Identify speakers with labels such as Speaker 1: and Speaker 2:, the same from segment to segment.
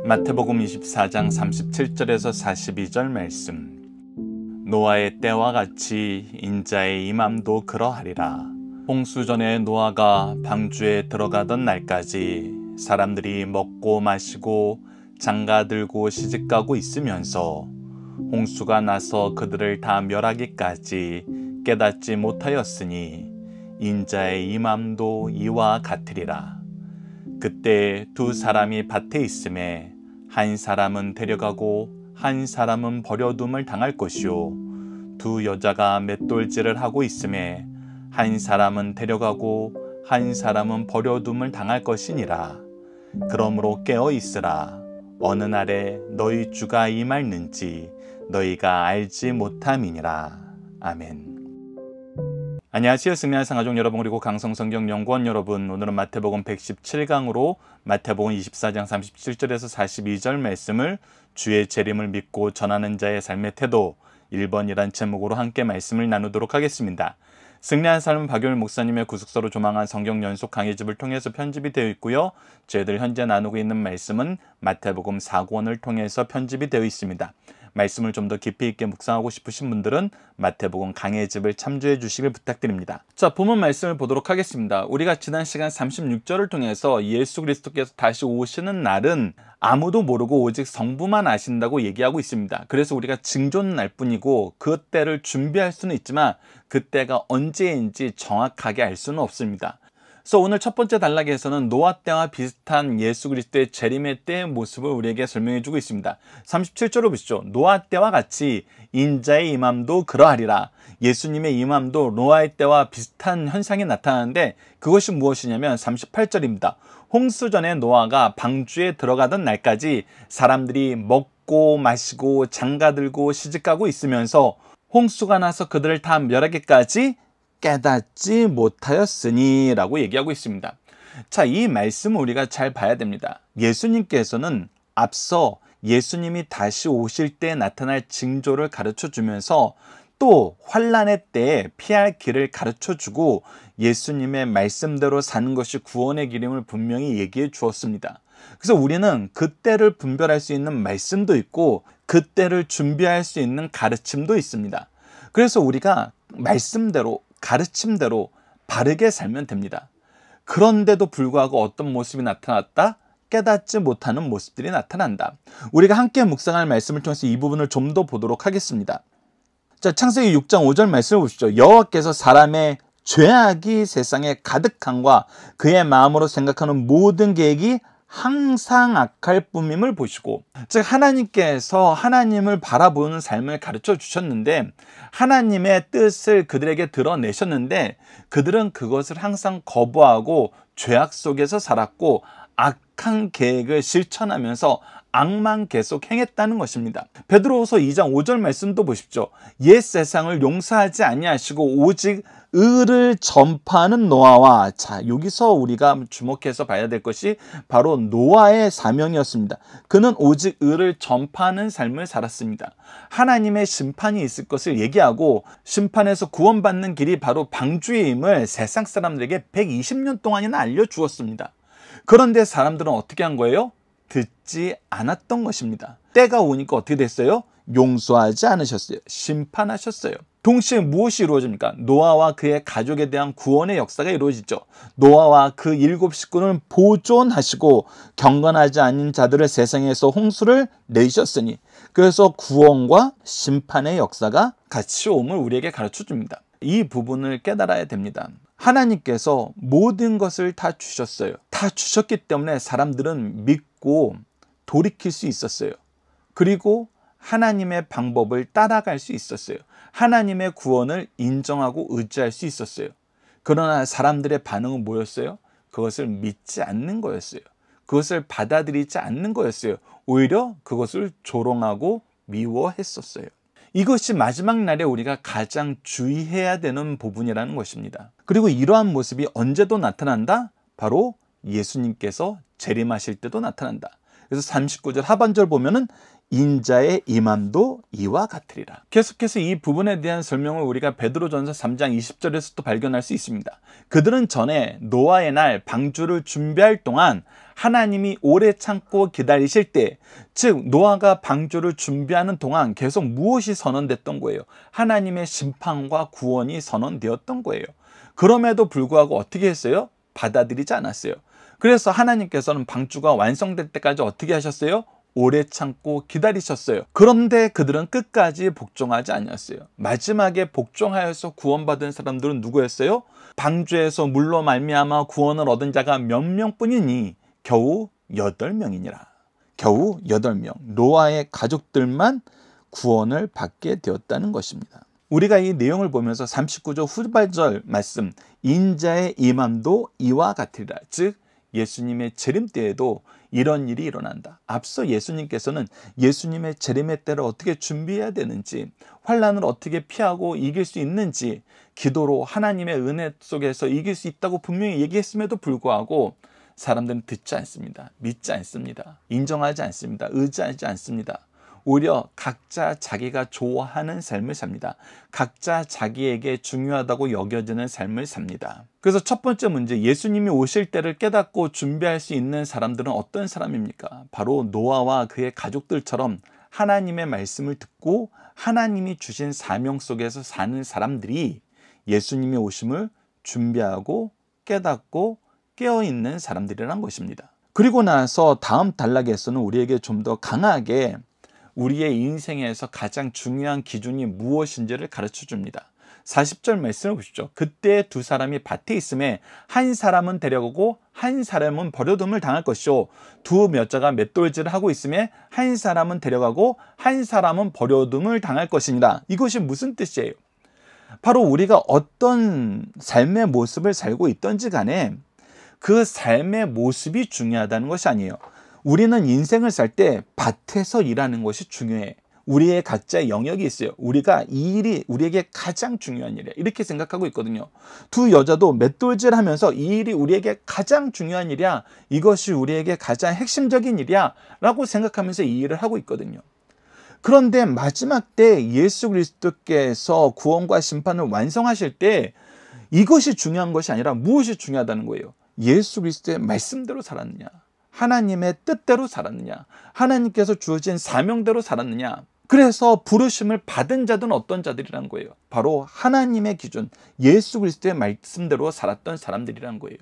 Speaker 1: 마태복음 24장 37절에서 42절 말씀. 노아의 때와 같이 인자의 임함도 그러하리라. 홍수 전에 노아가 방주에 들어가던 날까지 사람들이 먹고 마시고 장가들고 시집가고 있으면서 홍수가 나서 그들을 다 멸하기까지 깨닫지 못하였으니 인자의 임함도 이와 같으리라. 그때 두 사람이 밭에 있음에 한 사람은 데려가고 한 사람은 버려둠을 당할 것이요, 두 여자가 맷돌질을 하고 있음에 한 사람은 데려가고 한 사람은 버려둠을 당할 것이니라. 그러므로 깨어 있으라. 어느 날에 너희 주가 임할는지 너희가 알지 못함이니라. 아멘. 안녕하세요. 승리한 가족 여러분, 그리고 강성성경연구원 여러분, 오늘은 마태복음 117강으로 마태복음 24장 37절에서 42절 말씀을 주의 재림을 믿고 전하는 자의 삶의 태도 1번이란 제목으로 함께 말씀을 나누도록 하겠습니다. 승리한 삶은 박용일 목사님의 구속서로 조망한 성경 연속 강의집을 통해서 편집이 되어 있고요. 저희들 현재 나누고 있는 말씀은 마태복음 4권을 통해서 편집이 되어 있습니다. 말씀을 좀 더 깊이 있게 묵상하고 싶으신 분들은 마태복음 강해집을 참조해 주시길 부탁드립니다. 자, 본문 말씀을 보도록 하겠습니다. 우리가 지난 시간 36절을 통해서 예수 그리스도께서 다시 오시는 날은 아무도 모르고 오직 성부만 아신다고 얘기하고 있습니다. 그래서 우리가 징조는 날 뿐이고 그 때를 준비할 수는 있지만 그 때가 언제인지 정확하게 알 수는 없습니다. 그래서 오늘 첫 번째 단락에서는 노아 때와 비슷한 예수 그리스도의 재림의 때의 모습을 우리에게 설명해 주고 있습니다. 37절을 보시죠. 노아 때와 같이 인자의 임함도 그러하리라. 예수님의 임함도 노아의 때와 비슷한 현상이 나타나는데 그것이 무엇이냐면 38절입니다. 홍수 전에 노아가 방주에 들어가던 날까지 사람들이 먹고 마시고 장가들고 시집가고 있으면서 홍수가 나서 그들을 다 멸하기까지 깨닫지 못하였으니 라고 얘기하고 있습니다. 자, 이 말씀을 우리가 잘 봐야 됩니다. 예수님께서는 앞서 예수님이 다시 오실 때 나타날 징조를 가르쳐 주면서 또 환난의 때에 피할 길을 가르쳐 주고 예수님의 말씀대로 사는 것이 구원의 길임을 분명히 얘기해 주었습니다. 그래서 우리는 그 때를 분별할 수 있는 말씀도 있고 그 때를 준비할 수 있는 가르침도 있습니다. 그래서 우리가 말씀대로 가르침대로 바르게 살면 됩니다. 그런데도 불구하고 어떤 모습이 나타났다? 깨닫지 못하는 모습들이 나타난다. 우리가 함께 묵상할 말씀을 통해서 이 부분을 좀 더 보도록 하겠습니다. 자, 창세기 6장 5절 말씀을 보시죠. 여호와께서 사람의 죄악이 세상에 가득함과 그의 마음으로 생각하는 모든 계획이 항상 악할 뿐임을 보시고, 즉 하나님께서 하나님을 바라보는 삶을 가르쳐 주셨는데 하나님의 뜻을 그들에게 드러내셨는데 그들은 그것을 항상 거부하고 죄악 속에서 살았고 악한 계획을 실천하면서 악만 계속 행했다는 것입니다. 베드로후서 2장 5절 말씀도 보십시오. 옛 세상을 용서하지 아니하시고 오직 의를 전파하는 노아와, 자, 여기서 우리가 주목해서 봐야 될 것이 바로 노아의 사명이었습니다. 그는 오직 의를 전파하는 삶을 살았습니다. 하나님의 심판이 있을 것을 얘기하고 심판에서 구원받는 길이 바로 방주임을 세상 사람들에게 120년 동안이나 알려주었습니다. 그런데 사람들은 어떻게 한 거예요? 듣지 않았던 것입니다. 때가 오니까 어떻게 됐어요? 용서하지 않으셨어요. 심판하셨어요. 동시에 무엇이 이루어집니까? 노아와 그의 가족에 대한 구원의 역사가 이루어지죠. 노아와 그 7 식구는 보존하시고 경건하지 않은 자들을 세상에서 홍수를 내셨으니, 그래서 구원과 심판의 역사가 같이 옴을 우리에게 가르쳐 줍니다. 이 부분을 깨달아야 됩니다. 하나님께서 모든 것을 다 주셨어요. 다 주셨기 때문에 사람들은 믿고 돌이킬 수 있었어요. 그리고 하나님의 방법을 따라갈 수 있었어요. 하나님의 구원을 인정하고 의지할 수 있었어요. 그러나 사람들의 반응은 뭐였어요? 그것을 믿지 않는 거였어요. 그것을 받아들이지 않는 거였어요. 오히려 그것을 조롱하고 미워했었어요. 이것이 마지막 날에 우리가 가장 주의해야 되는 부분이라는 것입니다. 그리고 이러한 모습이 언제도 나타난다? 바로 예수님께서 재림하실 때도 나타난다. 그래서 39절 하반절 보면은 인자의 임함도 이와 같으리라. 계속해서 이 부분에 대한 설명을 우리가 베드로전서 3장 20절에서 또 발견할 수 있습니다. 그들은 전에 노아의 날 방주를 준비할 동안 하나님이 오래 참고 기다리실 때, 즉 노아가 방주를 준비하는 동안 계속 무엇이 선언됐던 거예요? 하나님의 심판과 구원이 선언되었던 거예요. 그럼에도 불구하고 어떻게 했어요? 받아들이지 않았어요. 그래서 하나님께서는 방주가 완성될 때까지 어떻게 하셨어요? 오래 참고 기다리셨어요. 그런데 그들은 끝까지 복종하지 아니었어요. 마지막에 복종하여서 구원받은 사람들은 누구였어요? 방주에서 물로 말미암아 구원을 얻은 자가 몇 명뿐이니 겨우 8명이니라. 겨우 8명. 노아의 가족들만 구원을 받게 되었다는 것입니다. 우리가 이 내용을 보면서 39절 후반절 말씀, 인자의 임함도 이와 같으리라. 즉 예수님의 재림 때에도 이런 일이 일어난다. 앞서 예수님께서는 예수님의 재림의 때를 어떻게 준비해야 되는지, 환난을 어떻게 피하고 이길 수 있는지 기도로 하나님의 은혜 속에서 이길 수 있다고 분명히 얘기했음에도 불구하고 사람들은 듣지 않습니다. 믿지 않습니다. 인정하지 않습니다. 의지하지 않습니다. 오히려 각자 자기가 좋아하는 삶을 삽니다. 각자 자기에게 중요하다고 여겨지는 삶을 삽니다. 그래서 첫 번째 문제, 예수님이 오실 때를 깨닫고 준비할 수 있는 사람들은 어떤 사람입니까? 바로 노아와 그의 가족들처럼 하나님의 말씀을 듣고 하나님이 주신 사명 속에서 사는 사람들이 예수님이 오심을 준비하고 깨닫고 깨어있는 사람들이란 것입니다. 그리고 나서 다음 단락에서는 우리에게 좀 더 강하게 우리의 인생에서 가장 중요한 기준이 무엇인지를 가르쳐 줍니다. 40절 말씀을 보십시오. 그때 두 사람이 밭에 있음에 한 사람은 데려가고 한 사람은 버려둠을 당할 것이요, 두 묘자가 맷돌질을 하고 있음에 한 사람은 데려가고 한 사람은 버려둠을 당할 것이니라. 이것이 무슨 뜻이에요? 바로 우리가 어떤 삶의 모습을 살고 있던지 간에 그 삶의 모습이 중요하다는 것이 아니에요. 우리는 인생을 살 때 밭에서 일하는 것이 중요해. 우리의 각자의 영역이 있어요. 우리가 이 일이 우리에게 가장 중요한 일이야, 이렇게 생각하고 있거든요. 두 여자도 맷돌질 하면서 이 일이 우리에게 가장 중요한 일이야, 이것이 우리에게 가장 핵심적인 일이야 라고 생각하면서 이 일을 하고 있거든요. 그런데 마지막 때 예수 그리스도께서 구원과 심판을 완성하실 때 이것이 중요한 것이 아니라 무엇이 중요하다는 거예요? 예수 그리스도의 말씀대로 살았느냐, 하나님의 뜻대로 살았느냐, 하나님께서 주어진 사명대로 살았느냐. 그래서 부르심을 받은 자들은 어떤 자들이란 거예요? 바로 하나님의 기준, 예수 그리스도의 말씀대로 살았던 사람들이란 거예요.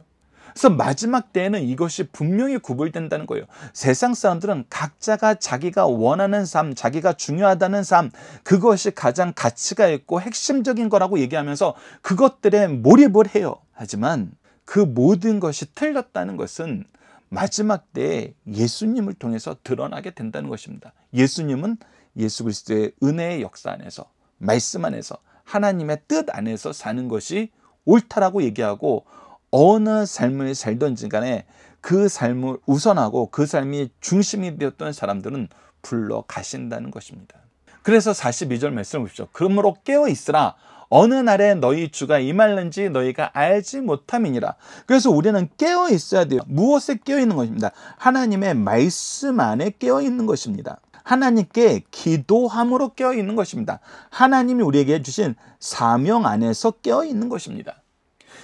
Speaker 1: 그래서 마지막 때에는 이것이 분명히 구별된다는 거예요. 세상 사람들은 각자가 자기가 원하는 삶, 자기가 중요하다는 삶, 그것이 가장 가치가 있고 핵심적인 거라고 얘기하면서 그것들에 몰입을 해요. 하지만 그 모든 것이 틀렸다는 것은 마지막 때에 예수님을 통해서 드러나게 된다는 것입니다. 예수님은 예수 그리스도의 은혜의 역사 안에서, 말씀 안에서, 하나님의 뜻 안에서 사는 것이 옳다라고 얘기하고, 어느 삶을 살든지 간에 그 삶을 우선하고 그 삶이 중심이 되었던 사람들은 불러 가신다는 것입니다. 그래서 42절 말씀을 보십시오. 그러므로 깨어 있으라. 어느 날에 너희 주가 임할는지 너희가 알지 못함이니라. 그래서 우리는 깨어 있어야 돼요. 무엇에 깨어 있는 것입니다? 하나님의 말씀 안에 깨어 있는 것입니다. 하나님께 기도함으로 깨어 있는 것입니다. 하나님이 우리에게 주신 사명 안에서 깨어 있는 것입니다.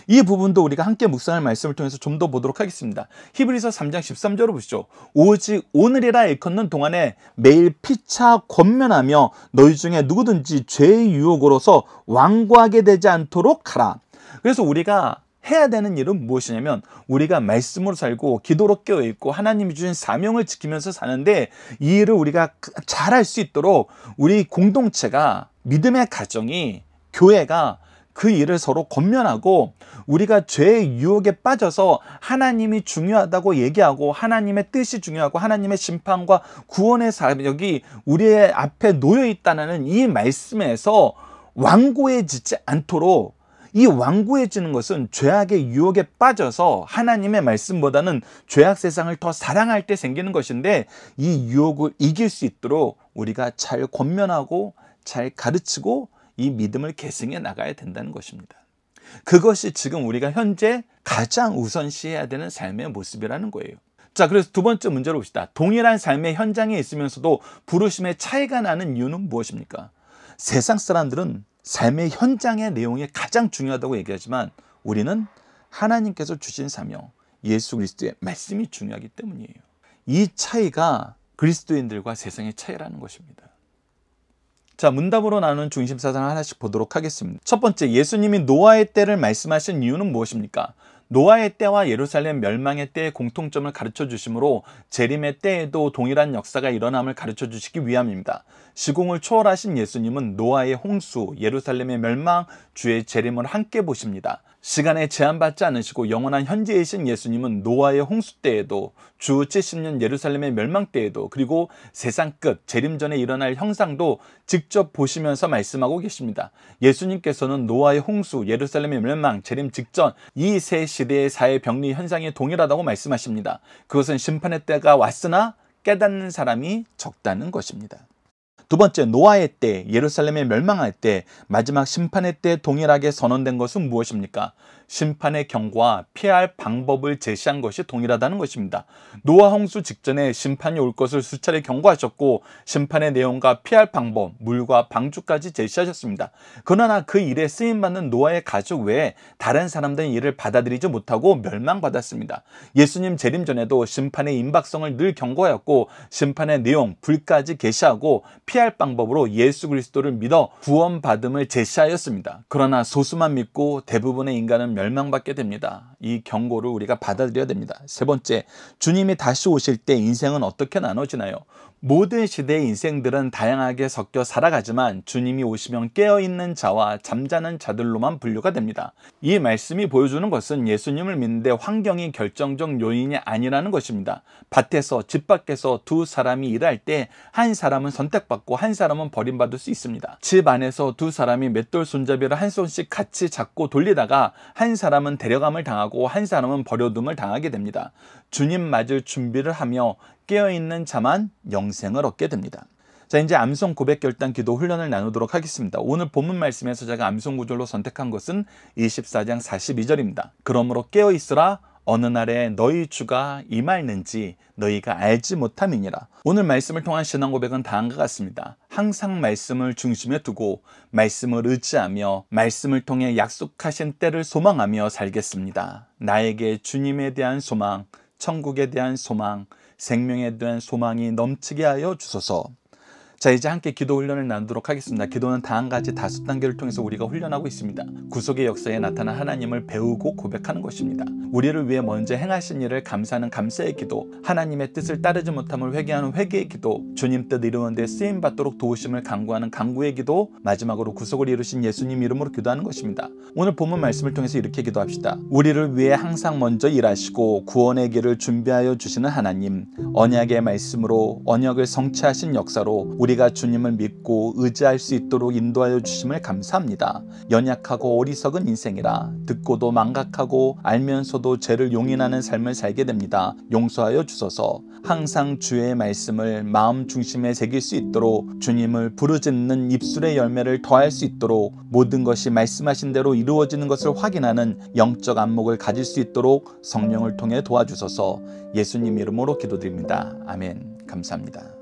Speaker 1: 이 부분도 우리가 함께 묵상할 말씀을 통해서 좀 더 보도록 하겠습니다. 히브리서 3장 13절을 보시죠. 오직 오늘이라 일컫는 동안에 매일 피차 권면하며 너희 중에 누구든지 죄의 유혹으로서 완고하게 되지 않도록 하라. 그래서 우리가 해야 되는 일은 무엇이냐면, 우리가 말씀으로 살고 기도로 깨어있고 하나님이 주신 사명을 지키면서 사는데, 이 일을 우리가 잘할 수 있도록 우리 공동체가, 믿음의 가정이, 교회가 그 일을 서로 권면하고, 우리가 죄의 유혹에 빠져서 하나님이 중요하다고 얘기하고 하나님의 뜻이 중요하고 하나님의 심판과 구원의 사역이 우리의 앞에 놓여 있다는 이 말씀에서 완고해지지 않도록, 이 완고해지는 것은 죄악의 유혹에 빠져서 하나님의 말씀보다는 죄악 세상을 더 사랑할 때 생기는 것인데, 이 유혹을 이길 수 있도록 우리가 잘 권면하고 잘 가르치고 이 믿음을 계승해 나가야 된다는 것입니다. 그것이 지금 우리가 현재 가장 우선시해야 되는 삶의 모습이라는 거예요. 자, 그래서 두 번째 문제로 봅시다. 동일한 삶의 현장에 있으면서도 부르심의 차이가 나는 이유는 무엇입니까? 세상 사람들은 삶의 현장의 내용이 가장 중요하다고 얘기하지만, 우리는 하나님께서 주신 사명, 예수 그리스도의 말씀이 중요하기 때문이에요. 이 차이가 그리스도인들과 세상의 차이라는 것입니다. 자, 문답으로 나누는 중심사상을 하나씩 보도록 하겠습니다. 첫 번째, 예수님이 노아의 때를 말씀하신 이유는 무엇입니까? 노아의 때와 예루살렘 멸망의 때의 공통점을 가르쳐 주심으로 재림의 때에도 동일한 역사가 일어남을 가르쳐 주시기 위함입니다. 시공을 초월하신 예수님은 노아의 홍수, 예루살렘의 멸망, 주의 재림을 함께 보십니다. 시간에 제한받지 않으시고 영원한 현재이신 예수님은 노아의 홍수 때에도, 주 70년 예루살렘의 멸망 때에도, 그리고 세상 끝 재림 전에 일어날 형상도 직접 보시면서 말씀하고 계십니다. 예수님께서는 노아의 홍수, 예루살렘의 멸망, 재림 직전 이 세 시대의 사회 병리 현상이 동일하다고 말씀하십니다. 그것은 심판의 때가 왔으나 깨닫는 사람이 적다는 것입니다. 두 번째, 노아의 때, 예루살렘의 멸망할 때, 마지막 심판의 때 동일하게 선언된 것은 무엇입니까? 심판의 경고와 피할 방법을 제시한 것이 동일하다는 것입니다. 노아 홍수 직전에 심판이 올 것을 수차례 경고하셨고 심판의 내용과 피할 방법, 물과 방주까지 제시하셨습니다. 그러나 그 일에 쓰임받는 노아의 가족 외에 다른 사람들은 이를 받아들이지 못하고 멸망받았습니다. 예수님 재림 전에도 심판의 임박성을 늘 경고하였고 심판의 내용, 불까지 계시하고 피할 방법으로 예수 그리스도를 믿어 구원받음을 제시하였습니다. 그러나 소수만 믿고 대부분의 인간은 멸망받게 됩니다. 이 경고를 우리가 받아들여야 됩니다. 세 번째, 주님이 다시 오실 때 인생은 어떻게 나눠지나요? 모든 시대의 인생들은 다양하게 섞여 살아가지만 주님이 오시면 깨어있는 자와 잠자는 자들로만 분류가 됩니다. 이 말씀이 보여주는 것은 예수님을 믿는데 환경이 결정적 요인이 아니라는 것입니다. 밭에서, 집 밖에서 두 사람이 일할 때 한 사람은 선택받고 한 사람은 버림받을 수 있습니다. 집 안에서 두 사람이 맷돌 손잡이를 한 손씩 같이 잡고 돌리다가 한 사람은 데려감을 당하고 한 사람은 버려둠을 당하게 됩니다. 주님 맞을 준비를 하며 깨어있는 자만 영생을 얻게 됩니다. 자, 이제 암송 고백 결단 기도 훈련을 나누도록 하겠습니다. 오늘 본문 말씀에서 제가 암송 구절로 선택한 것은 24장 42절입니다. 그러므로 깨어있으라, 어느 날에 너희 주가 임하였는지 너희가 알지 못함이니라. 오늘 말씀을 통한 신앙 고백은 다음과 같습니다. 항상 말씀을 중심에 두고 말씀을 의지하며 말씀을 통해 약속하신 때를 소망하며 살겠습니다. 나에게 주님에 대한 소망, 천국에 대한 소망, 생명에 대한 소망이 넘치게 하여 주소서. 자, 이제 함께 기도 훈련을 나누도록 하겠습니다. 기도는 다음과 같이 5단계를 통해서 우리가 훈련하고 있습니다. 구속의 역사에 나타난 하나님을 배우고 고백하는 것입니다. 우리를 위해 먼저 행하신 일을 감사하는 감사의 기도, 하나님의 뜻을 따르지 못함을 회개하는 회개의 기도, 주님 뜻 이루는 데 쓰임받도록 도우심을 간구하는 간구의 기도, 마지막으로 구속을 이루신 예수님 이름으로 기도하는 것입니다. 오늘 본문 말씀을 통해서 이렇게 기도합시다. 우리를 위해 항상 먼저 일하시고 구원의 길을 준비하여 주시는 하나님, 언약의 말씀으로 언약을 성취하신 역사로 우리가 주님을 믿고 의지할 수 있도록 인도하여 주심을 감사합니다. 연약하고 어리석은 인생이라 듣고도 망각하고 알면서도 죄를 용인하는 삶을 살게 됩니다. 용서하여 주소서. 항상 주의 말씀을 마음 중심에 새길 수 있도록 주님을 부르짖는 입술의 열매를 더할 수 있도록 모든 것이 말씀하신 대로 이루어지는 것을 확인하는 영적 안목을 가질 수 있도록 성령을 통해 도와주소서. 예수님 이름으로 기도드립니다. 아멘. 감사합니다.